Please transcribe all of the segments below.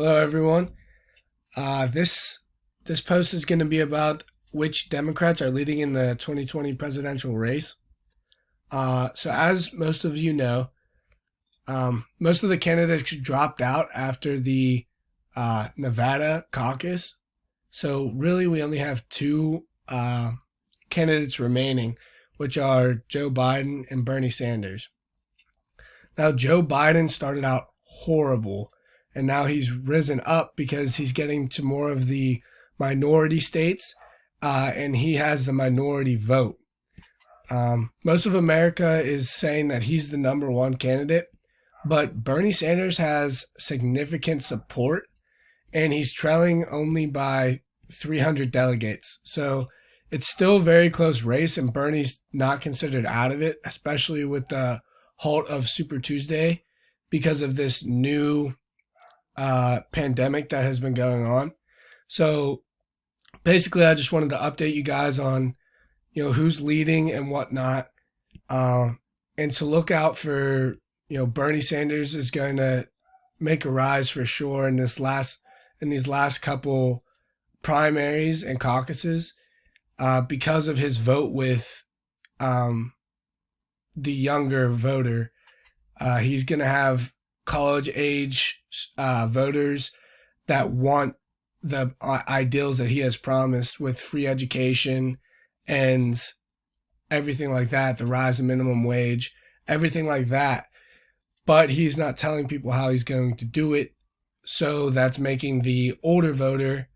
Hello, everyone. This post is going to be about which Democrats are leading in the 2020 presidential race. So, as most of you know, most of the candidates dropped out after the Nevada caucus. So, really, we only have two candidates remaining, which are Joe Biden and Bernie Sanders. Now, Joe Biden started out horrible, and now he's risen up because he's getting to more of the minority states, and he has the minority vote. Most of America is saying that he's the number one candidate, but Bernie Sanders has significant support, and he's trailing only by 300 delegates. So it's still a very close race, and Bernie's not considered out of it, especially with the halt of Super Tuesday because of this new pandemic that has been going on. So basically, I just wanted to update you guys on who's leading and whatnot, and to look out for Bernie Sanders is going to make a rise for sure in these last couple primaries and caucuses because of his vote with the younger voter. He's going to have college age voters that want the ideals that he has promised with free education and everything like that, the rise of minimum wage, everything like that. But he's not telling people how he's going to do it. So that's making the older voter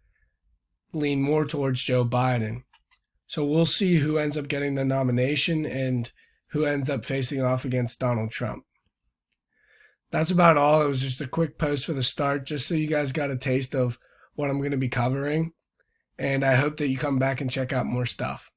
lean more towards Joe Biden. So we'll see who ends up getting the nomination and who ends up facing off against Donald Trump. That's about all. It was just a quick post for the start, just so you guys got a taste of what I'm going to be covering. And I hope that you come back and check out more stuff.